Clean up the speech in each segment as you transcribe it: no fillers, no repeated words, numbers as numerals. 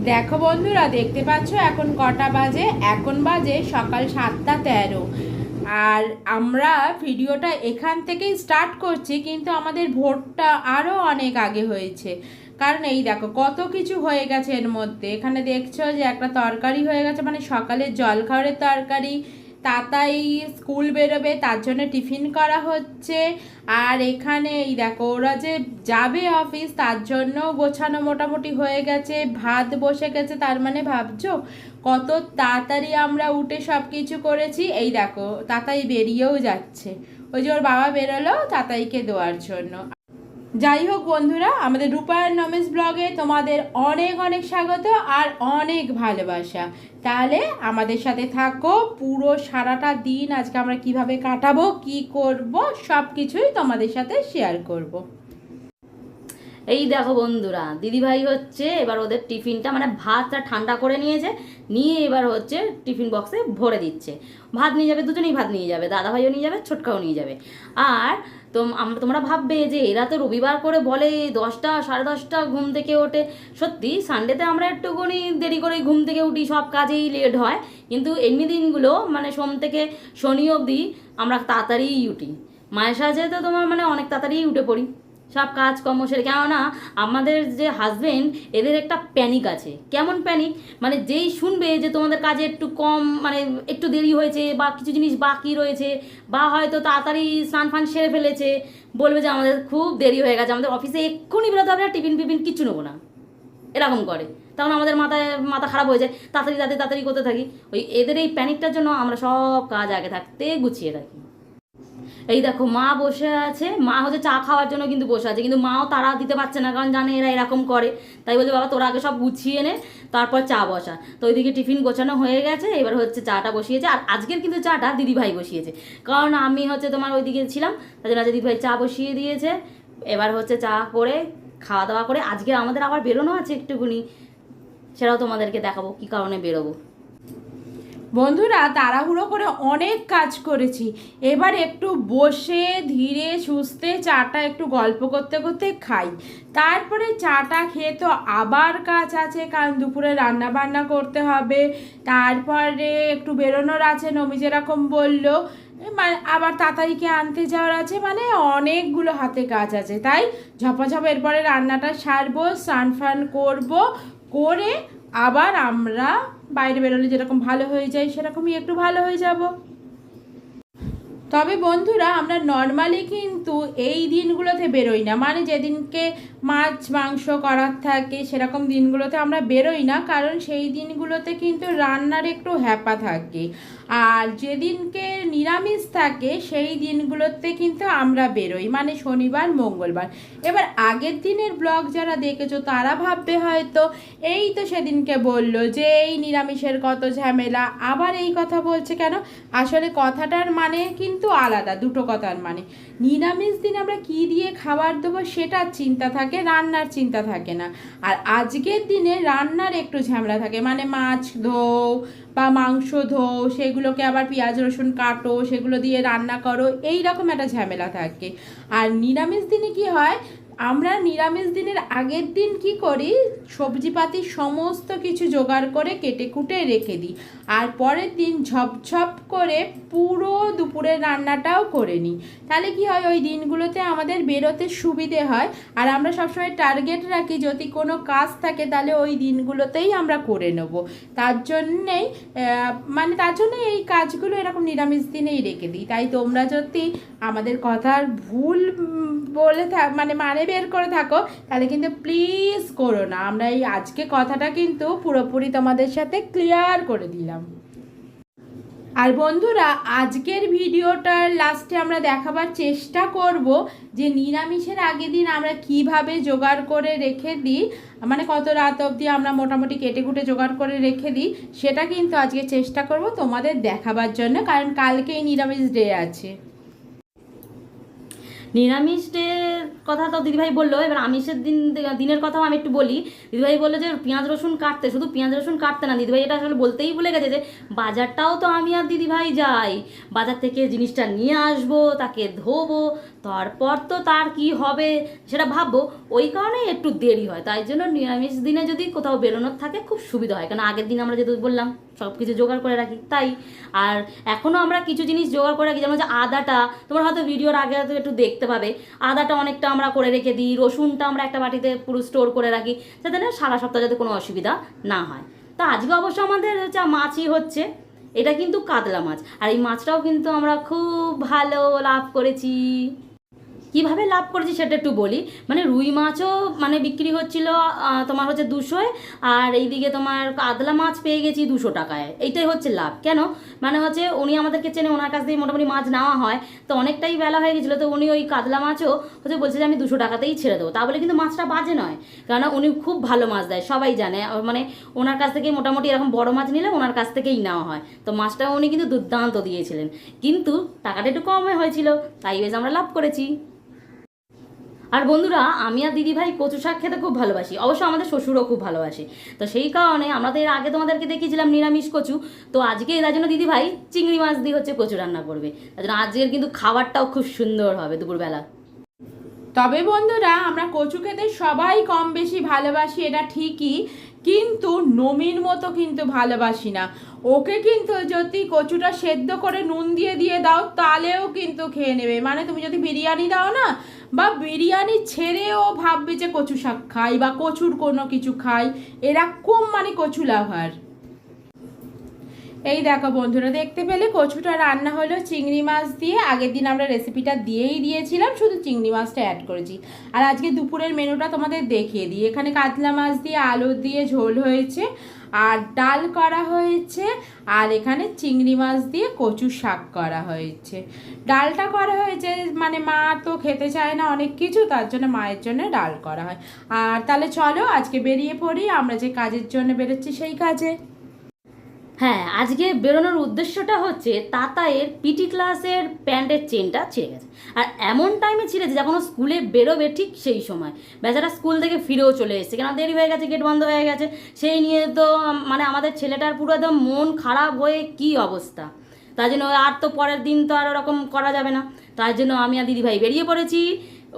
দেখো বন্ধুরা, দেখতে পাচ্ছ এখন কটা বাজে? এখন বাজে সকাল 7:13। আর আমরা ভিডিওটা এখান থেকেই স্টার্ট করছি, কিন্তু আমাদের ভোরটা আরও অনেক আগে হয়েছে। কারণ এই দেখো কত কিছু হয়ে গেছে এর মধ্যে। এখানে দেখছো যে একটা তরকারি হয়ে গেছে, মানে সকালের জলখাবারের তরকারি। তাতাই স্কুল বেরোবে, তার জন্য টিফিন করা হচ্ছে। আর এখানে এই দেখো ওরা যে যাবে অফিস, তার জন্য গোছানো মোটামুটি হয়ে গেছে, ভাত বসে গেছে। তার মানে ভাবছো কত তাড়াতাড়ি আমরা উঠে সব কিছু করেছি। এই দেখো তাতাই বেরিয়েও যাচ্ছে, ওই যে ওর বাবা বেরোলো তাতাইকে দেওয়ার জন্য। যাই হোক বন্ধুরা, আমাদের রূপায়ণ নমেশ ব্লগে তোমাদের অনেক অনেক স্বাগত আর অনেক ভালোবাসা। তাহলে আমাদের সাথে থাকো, পুরো সারাটা দিন আজকে আমরা কিভাবে কাটাবো, কি করব, সব কিছুই তোমাদের সাথে শেয়ার করব। এই দেখো বন্ধুরা, দিদিভাই হচ্ছে এবার ওদের টিফিনটা মানে ভাতটা ঠান্ডা করে নিয়েছে, নিয়ে এবার হচ্ছে টিফিন বক্সে ভরে দিচ্ছে। ভাত নিয়ে যাবে, দুজনেই ভাত নিয়ে যাবে, দাদাভাইও নিয়ে যাবে, ছোটকাও নিয়ে যাবে। আর তোমরা ভাববে যে এরা তো রবিবার করে বলে 10টা 10:30 ঘুম থেকে ওঠে। সত্যি সানডেতে আমরা একটুখানি দেরি করে ঘুম থেকে উঠি, সব কাজেই লেট হয়, কিন্তু এমনি দিনগুলো মানে সোম থেকে শনি অবধি আমরা তাড়াতাড়িই উঠি। মায়ের সাথে তো তোমার মানে অনেক তাড়াতাড়িই উঠে পড়ি সব কাজকর্ম সেরে। কেননা আমাদের যে হাজবেন্ড, এদের একটা প্যানিক আছে। কেমন প্যানিক? মানে যেই শুনবে যে তোমাদের কাজে একটু কম, মানে একটু দেরি হয়েছে বা কিছু জিনিস বাকি রয়েছে, বা হয়তো তাড়াতাড়ি স্নান ফান সেরে ফেলেছে, বলবে যে আমাদের খুব দেরি হয়ে গেছে, আমাদের অফিসে এক্ষুনি বেরোতে হবে, টিফিন ফিফিন কিচ্ছু নেবো না, এরকম করে। তখন আমাদের মাথা খারাপ হয়ে যায়, তাড়াতাড়ি তাড়াতাড়ি তাড়াতাড়ি করতে থাকি। ওই এদের এই প্যানিকটার জন্য আমরা সব কাজ আগে থাকতে গুছিয়ে রাখি। এই দেখো মা বসে আছে, মা হচ্ছে চা খাওয়ার জন্য কিন্তু বসে আছে, কিন্তু মাও তারা দিতে পারছে না, কারণ জানে এরা এরকম করে। তাই বলছে বাবা তোরা আগে সব গুছিয়ে নে, তারপর চা বসা। তো ওইদিকে টিফিন গোছানো হয়ে গেছে, এবার হচ্ছে চাটা বসিয়েছে। আর আজকের কিন্তু চাটা দিদিভাই বসিয়েছে, কারণ আমি হচ্ছে তোমার ওইদিকে ছিলাম, তাই জন্য দিদিভাই চা বসিয়ে দিয়েছে। এবার হচ্ছে চা করে খাওয়া দাওয়া করে আজকে আমাদের আবার বেরোনো আছে একটুকুনি, সেটাও তোমাদেরকে দেখাবো কী কারণে বেরোবো। বন্ধুরা, তাড়াহুড়ো করে অনেক কাজ করেছি, এবার একটু বসে ধীরে সুস্থে চাটা একটু গল্প করতে করতে খাই। তারপরে চাটা খেয়ে তো আবার কাজ আছে, কারণ দুপুরে রান্না বান্না করতে হবে। তারপরে একটু বেরোনোর আছে, নমি যেরকম বললো, মানে আবার তাড়াতাড়িকে আনতে যাওয়ার আছে, মানে অনেকগুলো হাতে কাজ আছে। তাই ঝপাঝপ এরপরে রান্নাটা সারবো, স্নান ফান করবো, করে আবার আমরা বাইরে বেরোলে যেরকম ভালো হয়ে যায় সেরকমই একটু ভালো হয়ে যাব। তবে বন্ধুরা, আমরা নর্মালি কিন্তু এই দিনগুলোতে বেরোই না, মানে যেদিনকে মাছ মাংস করার থাকে সেরকম দিনগুলোতে আমরা বেরোই না, কারণ সেই দিনগুলোতে কিন্তু রান্নার একটু হ্যাপা থাকে। আর যেদিনকে নিরামিষ থাকে সেই দিনগুলোতে কিন্তু আমরা বেরোই, মানে শনিবার মঙ্গলবার। এবার আগের দিনের ব্লগ যারা দেখেছো তারা ভাববে হয়তো এই তো সেদিনকে বললো যে এই নিরামিষের কত ঝামেলা, আবার এই কথা বলছে কেন। আসলে কথাটার মানে কিন্তু আলাদা, দুটো কথার মানে। নিরামিষ দিন আমরা কি দিয়ে খাবার দেবো সেটার চিন্তা থাকে, রান্নার চিন্তা থাকে না। আর আজকের দিনে রান্নার একটু ঝামেলা থাকে, মানে মাছ ধোও বা মাংস ধোও, সেগুলোকে আবার পেঁয়াজ রসুন কাটো, সেগুলো দিয়ে রান্না করো, এই রকম একটা ঝামেলা থাকে। আর নিরামিষ দিনে কি হয়, আমরা নিরামিষ দিনের আগের দিন কি করি, সবজিপাতি সমস্ত কিছু জোগাড় করে কেটে কুটে রেখে দিই, আর পরের দিন ঝপঝপ করে পুরো দুপুরের রান্নাটাও করে নিই। তাহলে কি হয়, ওই দিনগুলোতে আমাদের বেরোতে সুবিধে হয়। আর আমরা সবসময় টার্গেট রাখি যদি কোনো কাজ থাকে তাহলে ওই দিনগুলোতেই আমরা করে নেব। তার জন্যেই তার জন্য এই কাজগুলো এরকম নিরামিষ দিনেই রেখে দিই। তাই তোমরা যদি আমাদের কথার ভুল বলে মানে বের করে থাকো, তাহলে কিন্তু প্লিজ করো না। আমরা এই আজকে কথাটা কিন্তু পুরোপুরি তোমাদের সাথে ক্লিয়ার করে দিলাম। আর বন্ধুরা, আজকের ভিডিওটার লাস্টে আমরা দেখাবার চেষ্টা করব যে নিরামিষের আগের দিন আমরা কিভাবে জোগাড় করে রেখে দিই, মানে কত রাত অবধি আমরা মোটামুটি কেটে কুটে জোগাড় করে রেখে দিই, সেটা কিন্তু আজকে চেষ্টা করব তোমাদের দেখাবার জন্য, কারণ কালকেই নিরামিষ ডে আছে। নিরামিষের কথা তো দিদিভাই বললো, এবার আমিষের দিনের কথাও আমি একটু বলি। দিদিভাই বললো যে পেঁয়াজ রসুন কাটতে, শুধু পেঁয়াজ রসুন কাটতে না, দিদিভাই এটা আসলে বলতেই ভুলে গেছে যে বাজারটাও তো আমি আর দিদিভাই যাই, বাজার থেকে জিনিসটা নিয়ে আসবো, তাকে ধোবো, তারপর তো তার কি হবে সেটা ভাববো, ওই কারণে একটু দেরি হয়। তাই জন্য নিরামিষ দিনে যদি কোথাও বেরোনোর থাকে খুব সুবিধা হয়, কারণ আগের দিন আমরা যেহেতু বললাম সব কিছু জোগাড় করে রাখি তাই। আর এখনও আমরা কিছু জিনিস জোগাড় করে রাখি, যেমন হচ্ছে আদাটা, তোমরা হয়তো ভিডিওর আগে হয়তো একটু দেখতে পাবে, আদাটা অনেকটা আমরা করে রেখে দিই, রসুনটা আমরা একটা বাটিতে পুরো স্টোর করে রাখি, যাতে না সারা সপ্তাহ যাতে কোনো অসুবিধা না হয়। তা আজকে অবশ্য আমাদের হচ্ছে মাছই হচ্ছে, এটা কিন্তু কাতলা মাছ, আর এই মাছটাও কিন্তু আমরা খুব ভালো লাভ করেছি। কীভাবে লাভ করেছি সেটা একটু বলি। মানে রুই মাছও মানে বিক্রি হচ্ছিল তোমার হচ্ছে 200, আর এইদিকে তোমার কাতলা মাছ পেয়ে গেছি 200 টাকায়। এইটাই হচ্ছে লাভ। কেন? মানে হচ্ছে উনি আমাদেরকে চেনে, ওনার কাছ থেকে মোটামুটি মাছ নেওয়া হয়, তো অনেকটাই বেলা হয়ে গেছিলো, তো উনি ওই কাতলা মাছও হচ্ছে বলছে যে আমি 200 টাকাতেই ছেড়ে দেবো। তা বলে কিন্তু মাছটা বাজে নয়, কেননা উনি খুব ভালো মাছ দেয়, সবাই জানে, মানে ওনার কাছ থেকে মোটামুটি এরকম বড় মাছ নিলে ওনার কাছ থেকেই নেওয়া হয়, তো মাছটা উনি কিন্তু দুর্দান্ত দিয়েছিলেন, কিন্তু টাকাটা একটু কমে হয়েছিল, তাই বেশ আমরা লাভ করেছি। আর বন্ধুরা, আমি আর দিদিভাই কচু শাক খেতে খুব ভালোবাসি, অবশ্য আমাদের শ্বশুরও খুব ভালোবাসে, তো সেই কারণে আমরা তো এর আগে তোমাদেরকে দেখিয়েছিলাম নিরামিষ কচু, তো আজকে তার জন্য দিদিভাই চিংড়ি মাছ দিয়ে হচ্ছে কচু রান্না করবে, তার জন্য আজকের কিন্তু খাবারটাও খুব সুন্দর হবে দুপুরবেলা। তবে বন্ধুরা, আমরা কচু খেতে সবাই কম বেশি ভালোবাসি, এটা ঠিকই, কিন্তু নমির মতো কিন্তু ভালোবাসি না। ওকে কিন্তু যদি কচুটা সেদ্ধ করে নুন দিয়ে দিয়ে দাও তাহলেও কিন্তু খেয়ে নেবে, মানে তুমি যদি বিরিয়ানি দাও না, বা বিরিয়ানি ছেড়েও ভাববে যে কচু শাক খাই বা কচুর কোনো কিছু খাই, এরকম মানে কচু লাভার। এই দেখো বন্ধুরা, দেখতে পেলে কচুটা রান্না হলো চিংড়ি মাছ দিয়ে। আগের দিন আমরা রেসিপিটা দিয়েই দিয়েছিলাম, শুধু চিংড়ি মাছটা অ্যাড করেছি। আর আজকে দুপুরের মেনুটা তোমাদের দেখিয়ে দিই। এখানে কাতলা মাছ দিয়ে আলু দিয়ে ঝোল হয়েছে, আর ডাল করা হয়েছে, আর এখানে চিংড়ি মাছ দিয়ে কচু শাক করা হয়েছে। ডালটা করা হয়েছে মানে মা তো খেতে চায় না অনেক কিছু, তার জন্য মায়ের জন্য ডাল করা হয়। আর তাহলে চলো আজকে বেরিয়ে পড়ি, আমরা যে কাজের জন্য বেরোচ্ছি সেই কাজে। হ্যাঁ, আজকে বেরোনোর উদ্দেশ্যটা হচ্ছে তাতায়ের পিটি ক্লাসের প্যান্টের চেনটা ছিঁড়ে গেছে, আর এমন টাইমে ছিঁড়েছে যখন ও স্কুলে বেরোবে ঠিক সেই সময়। বেচারা স্কুল থেকে ফিরেও চলে এসেছে, কেন দেরি হয়ে গেছে, গেট বন্ধ হয়ে গেছে, সেই নিয়ে তো মানে আমাদের ছেলেটার পুরো একদম মন খারাপ হয়ে কী অবস্থা। তাই জন্য আর তো পরের দিন তো আর ওরকম করা যাবে না, তাই জন্য আমি আর দিদিভাই বেরিয়ে পড়েছি,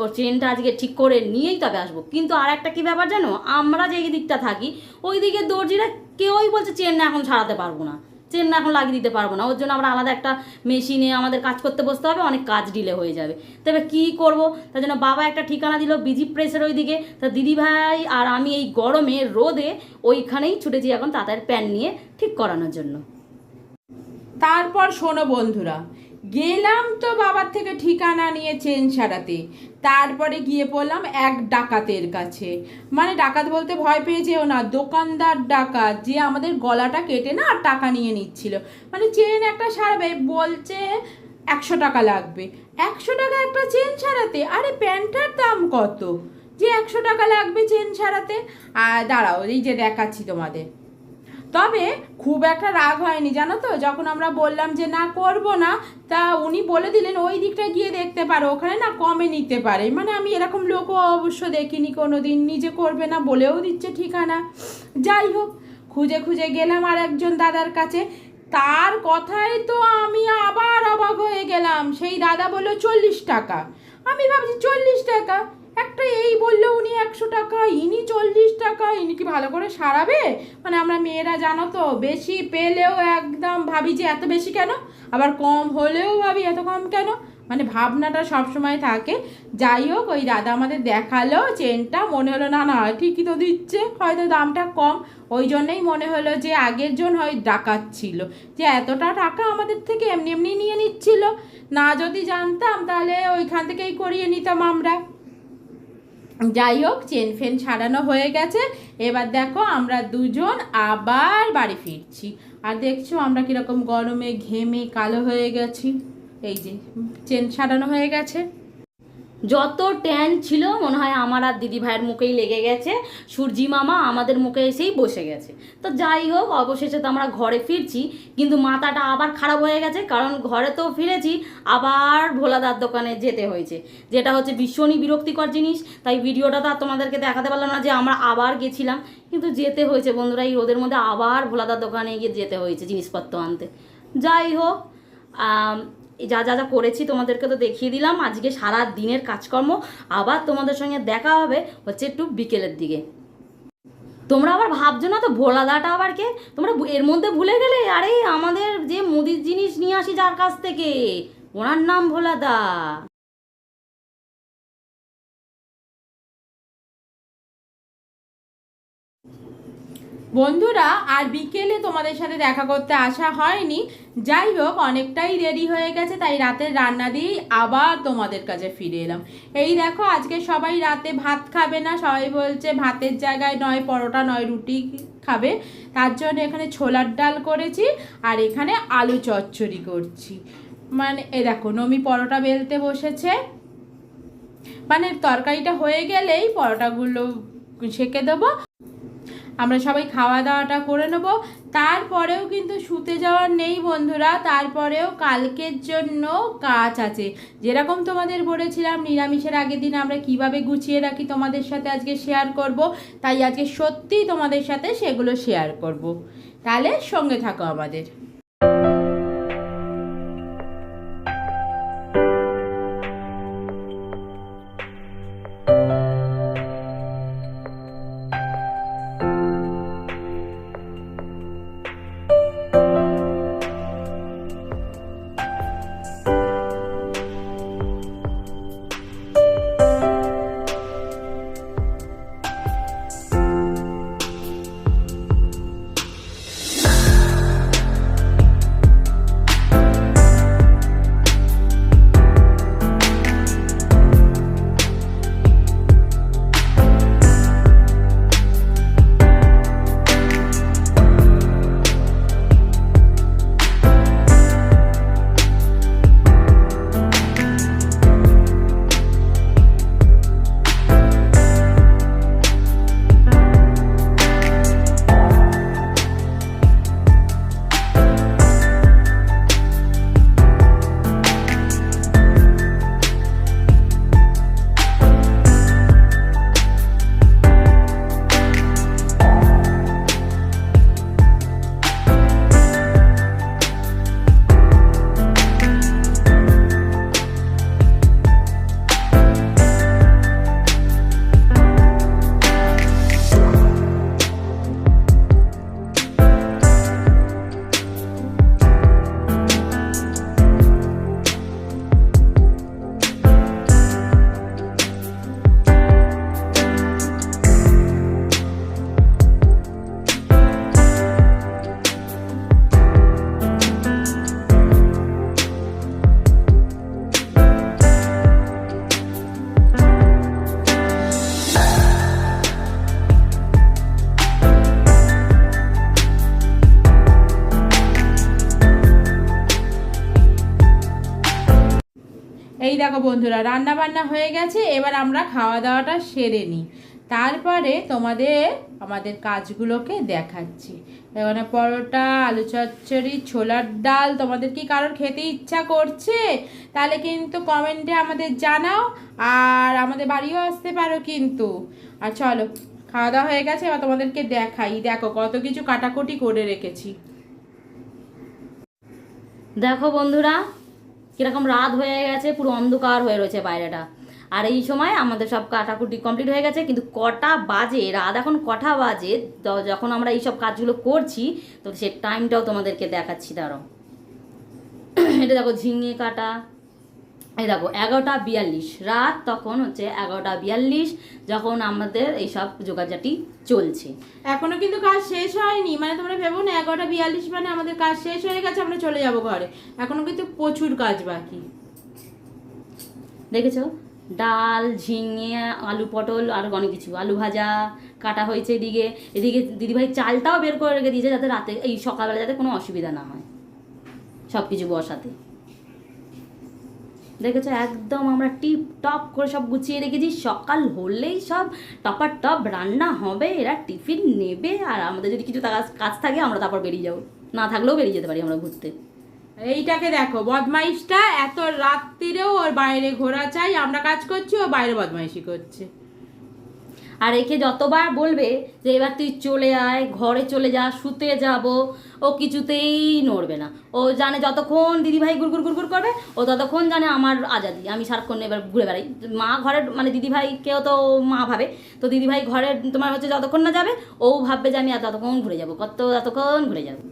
ওর চেনটা আজকে ঠিক করে নিয়েই তবে আসবো। কিন্তু আর একটা কী ব্যাপার জানো, আমরা যে দিকটা থাকি ওই দিকে দর্জিরা কেউই বলছে চেন না এখন ছাড়াতে পারবো না, চেন না এখন লাগিয়ে দিতে পারবো না, ওর জন্য আমরা আলাদা একটা মেশিনে আমাদের কাজ করতে বসতে হবে, অনেক কাজ ডিলে হয়ে যাবে। তবে কী করবো, তার জন্য বাবা একটা ঠিকানা দিল বিজি প্রেসের ওই দিকে, তা দিদিভাই আর আমি এই গরমে রোদে ওইখানেই ছুটেছি এখন তাতায়ের প্যান নিয়ে ঠিক করানোর জন্য। তারপর শোনো বন্ধুরা, গেলাম তো বাবার থেকে ঠিকানা নিয়ে চেন সারাতে, তারপরে গিয়ে পড়লাম এক ডাকাতের কাছে। মানে ডাকাত বলতে ভয় পেয়ে যেও না, দোকানদার ডাকাত, যে আমাদের গলাটা কেটে না আর টাকা নিয়ে নিচ্ছিল। মানে চেন একটা সারাবে, বলছে 100 টাকা লাগবে। 100 টাকা একটা চেন সারাতে? আরে প্যান্টটার দাম কত যে 100 টাকা লাগবে চেন সারাতে? আর দাঁড়াও, এই যে দেখাচ্ছি তোমাদের। তবে খুব একটা রাগ হয়নি জানো তো, যখন আমরা বললাম যে না করব না, তা উনি বলে দিলেন ওই দিকটা গিয়ে দেখতে পারো, ওখানে না কমে নিতে পারে। মানে আমি এরকম লোকও অবশ্য দেখিনি কোনো দিন, নিজে করবে না বলেও দিচ্ছে ঠিকানা। যাই হোক, খুঁজে খুঁজে গেলাম আর একজন দাদার কাছে, তার কথাই তো আমি আবার অবাক হয়ে গেলাম। সেই দাদা বললো 40 টাকা। আমি ভাবছি 40 টাকা, একটা এই বললো উনি 100 টাকা, ইনি 40 টাকা, ইনি কি ভালো করে সারাবে? মানে আমরা মেয়েরা জানো তো, বেশি পেলেও একদম ভাবি যে এত বেশি কেন, আবার কম হলেও ভাবি এত কম কেন, মানে ভাবনাটা সবসময় থাকে। যাই হোক, ওই দাদা আমাদের দেখালো চেনটা, মনে হলো না না ঠিকই তো দিচ্ছে, হয়তো দামটা কম, ওই জন্যই মনে হলো যে আগের জন হয় ডাকাত ছিল, যে এতটা টাকা আমাদের থেকে এমনি এমনি নিয়ে নিচ্ছিল। না যদি জানতাম তাহলে ওইখান থেকেই করিয়ে নিতাম আমরা। যাই হোক, চেন ফেন ছাড়ানো হয়ে গেছে, এবার দেখো আমরা দুজন আবার বাড়ি ফিরছি। আর দেখছো আমরা কীরকম গরমে ঘেমে কালো হয়ে গেছি। এই যে চেন ছাড়ানো হয়ে গেছে। যত ট্যান ছিল মনে হয় আমার আর দিদি ভাইয়ের মুখেই লেগে গেছে, সূর্যি মামা আমাদের মুখে এসেই বসে গেছে। তো যাই হোক, অবশেষে তো আমরা ঘরে ফিরছি, কিন্তু মাথাটা আবার খারাপ হয়ে গেছে, কারণ ঘরে তো ফিরেছি আবার ভোলাদার দোকানে যেতে হয়েছে, যেটা হচ্ছে ভীষণই বিরক্তিকর জিনিস। তাই ভিডিওটা তো আর তোমাদেরকে দেখাতে পারলাম না যে আমরা আবার গেছিলাম, কিন্তু যেতে হয়েছে বন্ধুরা, এই রোদের মধ্যে আবার ভোলাদার দোকানে গিয়ে যেতে হয়েছে জিনিসপত্র আনতে। যাই হোক, যা যা যা করেছি তোমাদেরকে তো দেখিয়ে দিলাম। আজকে সারা দিনের কাজকর্ম, আবার তোমাদের সঙ্গে দেখা হবে হচ্ছে একটু বিকেলের দিকে। তোমরা আবার ভাবছো না তো ভোলাদাটা আবার কে, তোমরা এর মধ্যে ভুলে গেলে? আরে আমাদের যে মুদির জিনিস নিয়ে আসি যার কাছ থেকে, ওনার নাম ভোলাদা। বন্ধুরা, আর বিকেলে তোমাদের সাথে দেখা করতে আসা হয়নি। যাই হোক, অনেকটাই দেরি হয়ে গেছে, তাই রাতের রান্না দিয়েই আবার তোমাদের কাছে ফিরে এলাম। এই দেখো, আজকে সবাই রাতে ভাত খাবে না, সবাই বলছে ভাতের জায়গায় নয় পরোটা নয় রুটি খাবে। তার জন্য এখানে ছোলার ডাল করেছি, আর এখানে আলু চচ্চড়ি করছি। মানে এ দেখো, নমি পরোটা বেলতে বসেছে, মানে তরকারিটা হয়ে গেলেই পরোটাগুলো সেঁকে দেবো, আমরা সবাই খাওয়া দাওয়াটা করে নেব। তারপরেও কিন্তু শুতে যাওয়ার নেই বন্ধুরা, তারপরেও কালকের জন্য কাজ আছে। যেরকম তোমাদের বলেছিলাম নিরামিষের আগের দিন আমরা কিভাবে গুছিয়ে রাখি তোমাদের সাথে আজকে শেয়ার করব, তাই আজকে সত্যিই তোমাদের সাথে সেগুলো শেয়ার করব। তাহলে সঙ্গে থাকো আমাদের। এই দেখো বন্ধুরা, রান্না বান্না হয়ে গেছে, এবার আমরা খাওয়া দাওয়াটা সেরে নিই, তারপরে তোমাদের আমাদের কাজগুলোকে দেখাচ্ছি। এখানে পরোটা, আলু চচ্চড়ি, ছোলার ডাল। তোমাদের কি কারোর খেতে ইচ্ছা করছে? তাহলে কিন্তু কমেন্টে আমাদের জানাও, আর আমাদের বাড়িও আসতে পারো কিন্তু। আর চলো, খাওয়া দাওয়া হয়ে গেছে, এবার তোমাদেরকে দেখাই। দেখো কত কিছু কাটাকুটি করে রেখেছি। দেখো বন্ধুরা, কিরকম রাত হয়ে গেছে, পুরো অন্ধকার হয়ে রয়েছে বাইরেটা। আর এই সময় আমাদের সব কাটাকুটি কমপ্লিট হয়ে গেছে, কিন্তু কটা বাজে, রাত এখন কটা বাজে যখন আমরা এই সব কাজগুলো করছি, তো সে টাইমটাও তোমাদেরকে দেখাচ্ছি। দাঁড়ো, এটা দেখো ঝিঙে কাটা, এই দেখো 11:42 রাত, তখন হচ্ছে 11:42 যখন আমাদের এইসব জোগাড়জাটি চলছে। এখনো কিন্তু কাজ শেষ হয়নি, মানে তোমরা ভেবো না 11:42 মানে আমাদের কাজ শেষ হয়ে গেছে আমরা চলে যাব ঘরে। এখনো কিন্তু প্রচুর কাজ বাকি। দেখেছো, ডাল, ঝিঙে, আলু পটল, আর অনেক কিছু, আলু ভাজা কাটা হয়েছে। এদিকে এদিকে দিদিভাই চালটাও বের করে রেখে দিয়েছে, যাতে রাতে এই সকালবেলা যাতে কোনো অসুবিধা না হয় সব কিছু বসাতে। দেখেছো একদম আমরা টিপ টপ করে সব গুছিয়ে রেখেছি, সকাল হলেই সব টপার টপ রান্না হবে, এরা টিফিন নেবে, আর আমাদের যদি কিছু কাজ থাকে আমরা তারপর বেরিয়ে যাবো, না থাকলেও বেরিয়ে যেতে পারি আমরা ঘুরতে। এইটাকে দেখো, বদমাইশটা এত রাত্রিরেও ওর বাইরে ঘোরা চাই, আমরা কাজ করছি ও বাইরে বদমাইশি করছে। আর একে যতবার বলবে যে এবার তুই চলে আয়, ঘরে চলে যা, শুতে যাব, ও কিছুতেই নড়বে না। ও জানে যতক্ষণ দিদিভাই গুড়গুড় গুড়গুড় করবে ও ততক্ষণ জানে আমার আজাদি, আমি সারাক্ষণ এবার ঘুরে বেড়াই। মা ঘরের মানে দিদিভাইকেও তো মা ভাবে, তো দিদিভাই ঘরে তোমার হচ্ছে যতক্ষণ না যাবে ও ভাববে যে আমি ততক্ষণ ঘুরে যাবো, ততক্ষণ ঘুরে যাবো।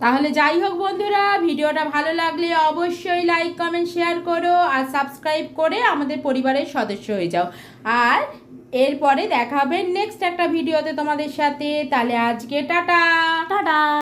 তাহলে যাই হোক বন্ধুরা, ভিডিওটা ভালো লাগলে অবশ্যই লাইক কমেন্ট শেয়ার করো আর সাবস্ক্রাইব করে আমাদের পরিবারের সদস্য হয়ে যাও। আর এরপরে দেখা হবে নেক্সট একটা ভিডিওতে তোমাদের সাথে। তাহলে আজকে টাটা। টাটা।